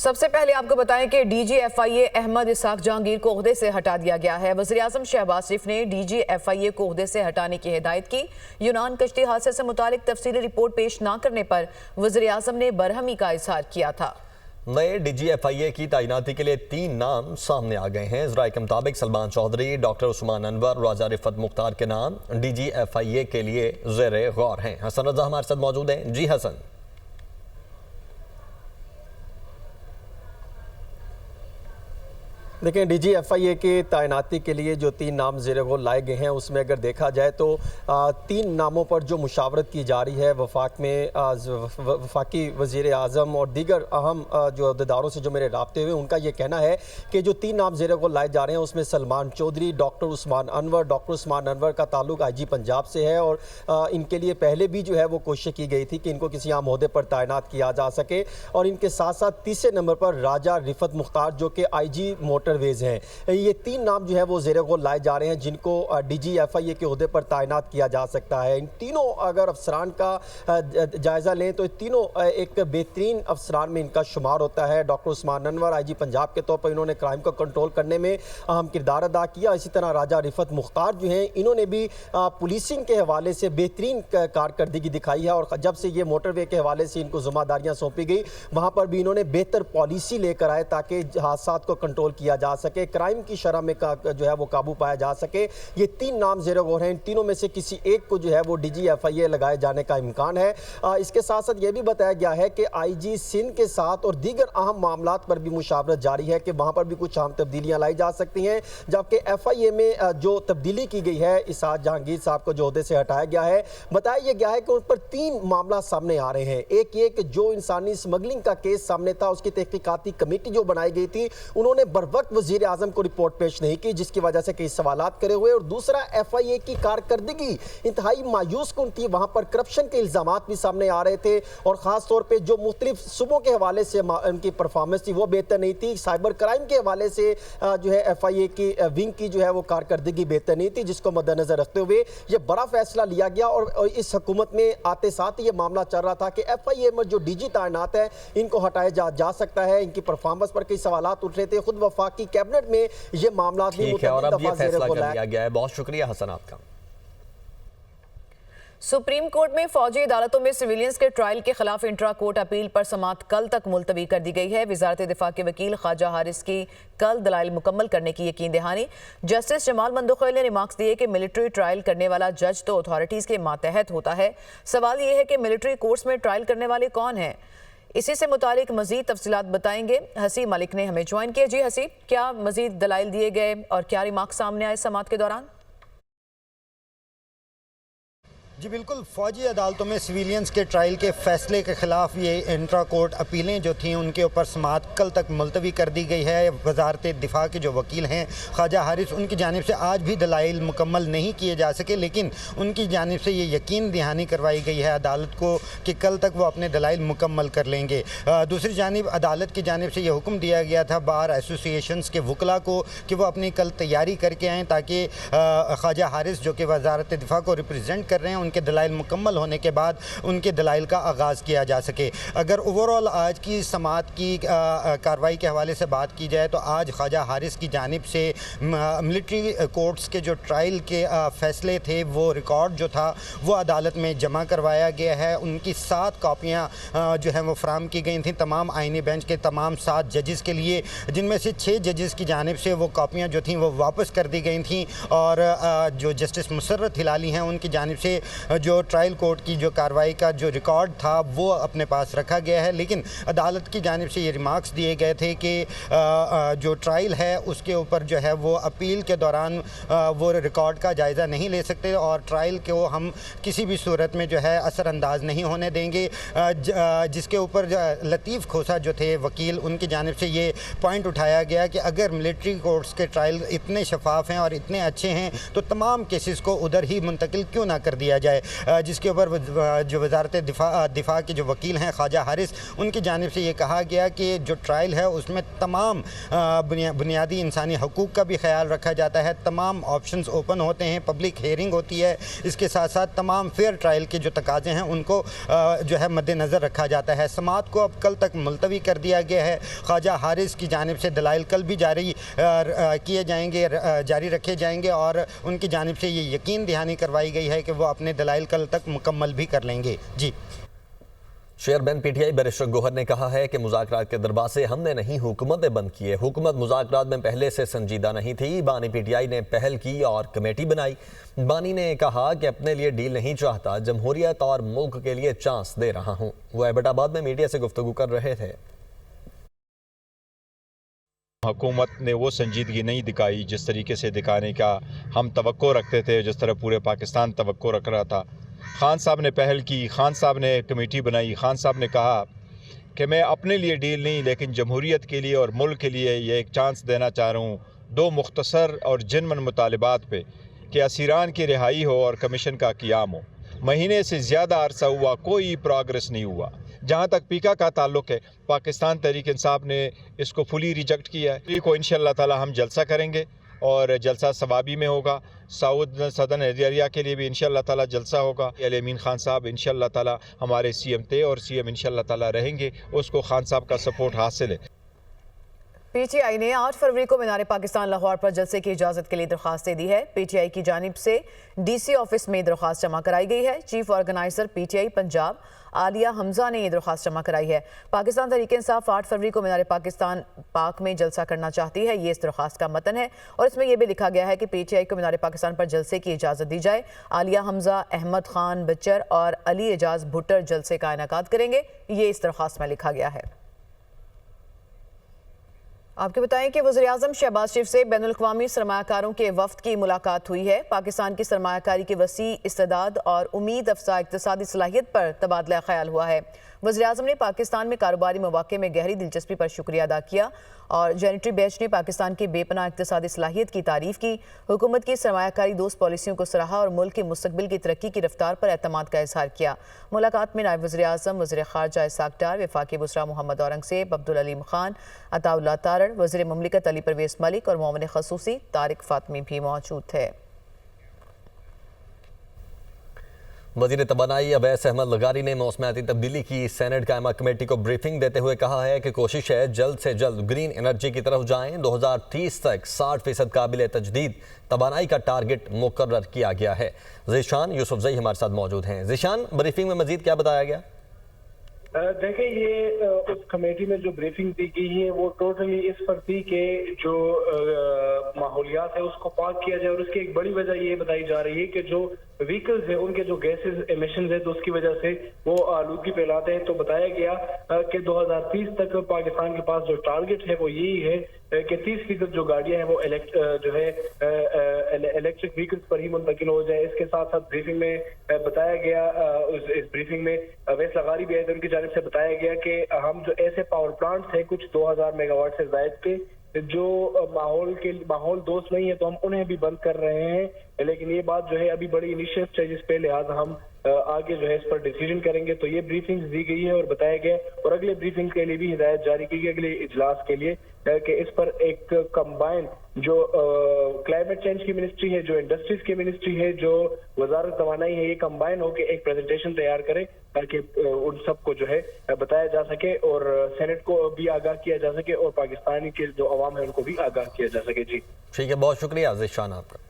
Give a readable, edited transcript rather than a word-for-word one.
सबसे पहले आपको बताएं कि DGFIA अहमद इसाक जहांगीर को ओहदे से हटा दिया गया है। वज़ीर-ए-आज़म शहबाज शरीफ ने DGFIA को ओहदे से हटाने की हिदायत की। यूनान कश्ती हादसे से मुतालिक तफसीली रिपोर्ट पेश न करने पर वज़ीर-ए-आज़म ने बरहमी का इजहार किया था। नए DGFIA की तैनाती के लिए 3 नाम सामने आ गए हैं। ज़राए के मुताबिक सलमान चौधरी, डॉक्टर उस्मान अनवर, राजा रिफत मुख्तार के नाम DGFIA के लिए ज़ेरे गौर हैं। हसन रज़ा हमारे साथ मौजूद हैं। जी हसन। देखें, DGFIA की तैनाती के लिए जो 3 नाम ज़ेरे गौर लाए गए हैं उसमें अगर देखा जाए तो 3 नामों पर जो मुशावरत की जा रही है वफाकी वज़ीर-ए-आज़म और दीगर अहम जो अहदेदारों से जो मेरे राब्ते हुए उनका ये कहना है कि जो 3 नाम ज़ेरे गौर लाए जा रहे हैं उसमें सलमान चौधरी, डॉक्टर उस्मान अनवर का ताल्लुक IG पंजाब से है और इनके लिए पहले भी जो है वो कोशिश की गई थी कि इनको किसी आम ओहदे पर तैनात किया जा सके। और इनके साथ साथ तीसरे नंबर पर राजा रिफत मुख्तार जो कि IG मोटरवेज हैं। ये 3 नाम जो है वो ज़ेरे गौर लाए जा रहे हैं जिनको DGFIA के ओहदे पर तैनात किया जा सकता है। इन तीनों अगर अफसरान का जायज़ा लें तो तीनों एक बेहतरीन अफसरान में इनका शुमार होता है। डॉक्टर उस्मान अनवर IG पंजाब के तौर पर इन्होंने क्राइम को कंट्रोल करने में अहम किरदार अदा किया। इसी तरह राजा रिफत मुख्तार जो हैं इन्होंने भी पुलिसिंग के हवाले से बेहतरीन कारकर्दगी दिखाई है और जब से ये मोटरवे के हवाले से इनको जिम्मेदारियाँ सौंपी गई वहाँ पर भी इन्होंने बेहतर पॉलिसी लेकर आए ताकि हादसा को कंट्रोल किया जा सके, क्राइम की शरह में जो है वो काबू पाया जा सके। ये 3 नाम ज़ेरे गौर हैं। इन तीनों में से किसी एक को जो है वो DGFIA लगाए जाने का इम्कान है। इसके साथ साथ ये भी बताया गया है कि IG सिंध के साथ और दीगर अहम मामलात पर भी मुशावरत जारी है कि वहाँ पर भी कुछ अहम तब्दीलियाँ लाई जा सकती हैं। जबकि FIA में जो तब्दीली की गई है, इसाक जहांगीर साहब को जो ओहदे से हटाया गया है, बताया गया है कि उन पर 3 मामला सामने आ रहे हैं। एक ये कि जो इंसानी स्मगलिंग का केस सामने था उसकी तहकीकाती कमेटी जो बनाई गई थी उन्होंने बर वक्त वज़ीर-ए-आज़म को रिपोर्ट पेश नहीं की जिसकी वजह से कई सवालात करे हुए। और दूसरा FIA की कारकर्दगी इंतहाई मायूस कुन थी, वहाँ पर करप्शन के इल्ज़ामात भी सामने आ रहे थे और ख़ास तौर पर जो मुख्तलिफ सूबों के हवाले से उनकी परफॉर्मेंस थी वो बेहतर नहीं थी। साइबर क्राइम के हवाले से जो है FIA की विंग की जो है वो कारकर्दगी बेहतर नहीं थी, जिसको मद्देनजर रखते हुए ये बड़ा फैसला लिया गया। और इस हुकूमत में आते साथ ये मामला चल रहा था कि FIA में जो DG तैनात है इनको हटाया जा सकता है। इनकी परफॉर्मेंस पर कई सवालात उठ रहे थे। खुद वफाकी कैबिनेट में ये मामला ठीक है और अब ये फैसला कर लिया गया है। बहुत शुक्रिया हसन आपका। सुप्रीम कोर्ट में फौजी अदालतों में सिविलियंस के ट्रायल के खिलाफ इंट्रा कोर्ट अपील पर समाअत कल तक मुलतवी कर दी गई है। वजारत दिफा के वकील ख्वाजा हारिस की कल दलाइल मुकम्मल करने की यकीन दहानी। जस्टिस जमाल मंदोखैल ने रिमार्क्स दिए कि मिलिट्री ट्रायल करने वाला जज तो अथॉरिटीज़ के मातहत होता है। सवाल यह है कि मिलिट्री कोर्ट्स में ट्रायल करने वाले कौन हैं। इसी से मुतालिक मजीद तफसीलात बताएंगे हसी मलिक ने हमें ज्वाइन किया। जी हसी, क्या मजीद दलाइल दिए गए और क्या रिमार्क्स सामने आए समाअत के दौरान? जी बिल्कुल, फ़ौजी अदालतों में सिविलियंस के ट्रायल के फैसले के ख़िलाफ़ ये इंट्रा कोर्ट अपीलें जो थीं उनके ऊपर समाअत कल तक मुलतवी कर दी गई है। वजारत दिफा के जो वकील हैं ख्वाजा हारिस, उनकी जानिब से आज भी दलाइल मुकम्मल नहीं किए जा सके, लेकिन उनकी जानिब से ये यकीन दहानी करवाई गई है अदालत को कि कल तक वो अपने दलाइल मुकम्मल कर लेंगे। दूसरी जानिब अदालत की जानिब से ये हुक्म दिया गया था बार एसोसिएशंस के वकला को कि वो अपनी कल तैयारी करके आएँ ताकि ख्वाजा हारिस जो कि वजारत दिफा को रिप्रजेंट कर रहे हैं उनके दलाइल मुकम्मल होने के बाद उनके दलाइल का आगाज़ किया जा सके। अगर ओवरऑल आज की समाअत की कार्रवाई के हवाले से बात की जाए तो आज ख्वाजा हारिस की जानिब से मिलिट्री कोर्ट्स के जो ट्रायल के फ़ैसले थे वो रिकॉर्ड जो था वो अदालत में जमा करवाया गया है। उनकी 7 कापियाँ जो हैं वो फ्राहम की गई थी तमाम आइनी बेंच के तमाम 7 जजेस के लिए, जिनमें से 6 जजेस की जानिब से वो कापियाँ जो थी वो वापस कर दी गई थी और जो जस्टिस मुसर्रत हिलाली हैं उनकी जानिब से जो ट्रायल कोर्ट की जो कार्रवाई का जो रिकॉर्ड था वो अपने पास रखा गया है। लेकिन अदालत की जानिब से ये रिमार्क्स दिए गए थे कि जो ट्रायल है उसके ऊपर जो है वो अपील के दौरान वो रिकॉर्ड का जायज़ा नहीं ले सकते और ट्रायल को हम किसी भी सूरत में जो है असरअंदाज नहीं होने देंगे। जिसके ऊपर लतीफ़ खोसा जो थे वकील, उनकी जानिब से ये पॉइंट उठाया गया कि अगर मिलिट्री कोर्ट्स के ट्रायल इतने शफाफ हैं और इतने अच्छे हैं तो तमाम केसेस को उधर ही मुंतकिल क्यों ना कर दिया जाए। जाए, जिसके ऊपर जो वजारत दिफा के जो वकील हैं ख्वाजा हारिस, उनकी जानिब से ये कहा गया कि जो ट्रायल है उसमें तमाम बुनियादी इंसानी हकूक़ का भी ख्याल रखा जाता है, तमाम ऑप्शंस ओपन होते हैं, पब्लिक हेयरिंग होती है, इसके साथ साथ तमाम फेयर ट्रायल के जो तकाजे हैं उनको जो है मद्देनज़र रखा जाता है। समाअत को अब कल तक मुलतवी कर दिया गया है। ख्वाजा हारिस की जानिब से दलाइल कल भी जारी किए जाएंगे, जारी रखे जाएंगे और उनकी जानिब से ये यकीन दहानी करवाई गई है कि वो अपने दलाइल कल तक मुकम्मल भी कर लेंगे। जी, चेयरमैन पीटीआई बैरिस्टर गौहर ने कहा है कि मुज़ाकरात के दरवाजे हमने नहीं, हुकूमतें बंद किए। हुकूमत मुज़ाकरात में पहले से संजीदा नहीं थी। बानी पीटीआई ने पहल की और कमेटी बनाई। बानी ने कहा कि अपने लिए डील नहीं चाहता, जमहूरियत और मुल्क के लिए चांस दे रहा हूँ। वो एबटाबाद में मीडिया से गुफ्तगू कर रहे थे। हुकूमत ने वो संजीदगी नहीं दिखाई जिस तरीके से दिखाने का हम तवक्को रखते थे, जिस तरह पूरे पाकिस्तान तवक्को रख रहा था। खान साहब ने पहल की, खान साहब ने कमेटी बनाई, खान साहब ने कहा कि मैं अपने लिए डील नहीं लेकिन जमहूरियत के लिए और मुल्क के लिए ये एक चांस देना चाह रहा हूँ। दो मुख्तसर और जिनमन मुतालिबात पे कि असीरान की रिहाई हो और कमीशन का क़ियाम हो। महीने से ज़्यादा अरसा हुआ, कोई प्रोग्रेस नहीं हुआ। जहाँ तक पीका का ताल्लुक़ है, पाकिस्तान तहरीक इंसाफ ने इसको फुली रिजेक्ट किया है। को इंशाअल्लाह ताला हम जलसा करेंगे और जलसा सवाबी में होगा। सदन एरिया के लिए भी इंशाअल्लाह ताला जलसा होगा। अमीन खान साहब इंशाअल्लाह ताला हमारे सीएम थे और सीएम इंशाअल्लाह ताला रहेंगे। उसको खान साहब का सपोर्ट हासिल है। पीटीआई ने 8 फरवरी को मीनार पाकिस्तान लाहौर पर जलसे की इजाज़त के लिए दरख्वास्त दे दी है। पीटीआई की जानिब से डीसी ऑफिस में दरख्वास्त जमा कराई गई है। Chief organiser PTI Punjab Alia Hamza ने ये दरख्वास्त जमा कराई है। पाकिस्तान तहरीक इंसाफ 8 फरवरी को मीनार पाकिस्तान पाक में जलसा करना चाहती है, ये इस दरख्वास्त का मतन है और इसमें यह भी लिखा गया है कि पीटीआई को मीनार पाकिस्तान पर जलसे की इजाज़त दी जाए। आलिया हमजा, अहमद खान बच्चर और अली एजाज भुट्टर जलसे का इनेकाद करेंगे, ये इस दरख्वास्त में लिखा गया है। आपको बताएं कि वज़ीर-ए-आज़म शहबाज शरीफ से बैनुल-अक़वामी सरमायाकारों के वफ़द की मुलाकात हुई है। पाकिस्तान की सरमायाकारी की वसी इस्तेदाद और उम्मीद अफजा इक़्तिसादी सलाहियत पर तबादला ख्याल हुआ है। वज़ीर-ए-आज़म ने पाकिस्तान में कारोबारी मौक़े में गहरी दिलचस्पी पर शुक्रिया अदा किया और जेनेटरी बेच ने पाकिस्तान की बेपनाह इक़्तिसादी सलाहियत की तारीफ़ की। हुकूमत की सरमायाकारी दोस्त पॉलिसियों को सराहा और मुल्क के मुस्तक़बिल की तरक्की की रफ्तार पर एतमाद का इज़हार किया। मुलाकात में नायब वज़ीर-ए-आज़म, वज़ीर ख़ारजा इसाक़ डार, वफ़ाक़ी बुसरा मोहम्मद औरंगज़ेब, अब्दुल अलीम ख़ान, अताउल्लाह तारड़, वज़ीर मुमलिकत अली परवेज़ मलिक और मोमिन ख़ुसूसी तारिक फ़ातमी भी मौजूद थे। वज़ीर तवानाई अवैस अहमद लगारी ने मौसमियाती तब्दीली की सेनेट कायमा कमेटी को ब्रीफिंग देते हुए कहा है कि कोशिश है जल्द से जल्द ग्रीन एनर्जी की तरफ जाएं। 2030 तक 60% काबिल तजदीद तवानाई का टारगेट मुकर्रर किया गया है। ज़ीशान यूसुफ़ज़ई हमारे साथ मौजूद हैं। ज़ीशान, ब्रीफिंग में मज़ीद क्या बताया गया? देखिए, ये उस कमेटी में जो ब्रीफिंग दी गई है वो टोटली इस पर थी कि जो माहौलियात है उसको पाक किया जाए और उसकी एक बड़ी वजह ये बताई जा रही है कि जो व्हीकल्स है उनके जो गैसेस एमिशन है तो उसकी वजह से वो आलूदगी फैलाते हैं। तो बताया गया कि 2030 तक पाकिस्तान के पास जो टारगेट है वो यही है कि 30% जो गाड़ियां हैं वो इलेक्ट्रिक व्हीकल्स पर ही मुंतकिल हो जाए। इसके साथ साथ ब्रीफिंग में बताया गया, इस ब्रीफिंग में अवैस लगारी भी आए थे, उनकी जानिब से बताया गया कि हम जो ऐसे पावर प्लांट्स हैं कुछ 2000 मेगावाट से जायद के जो माहौल दोस्त नहीं है तो हम उन्हें भी बंद कर रहे हैं। लेकिन ये बात जो है अभी बड़ी इनिशियल स्टेजेस पे, लिहाजा हम आगे जो है इस पर डिसीजन करेंगे। तो ये ब्रीफिंग दी गई है और बताया गया और अगले ब्रीफिंग के लिए भी हिदायत जारी की गई अगले इजलास के लिए कि इस पर एक कंबाइन जो क्लाइमेट चेंज की मिनिस्ट्री है, जो इंडस्ट्रीज की मिनिस्ट्री है, जो वजारत तवानाई है, ये कंबाइन होकर एक प्रेजेंटेशन तैयार करे ताकि उन सबको जो है बताया जा सके और सेनेट को भी आगाह किया जा सके और पाकिस्तानी के जो अवाम है उनको भी आगाह किया जा सके। जी ठीक है, बहुत शुक्रिया ज़ीशान आपका।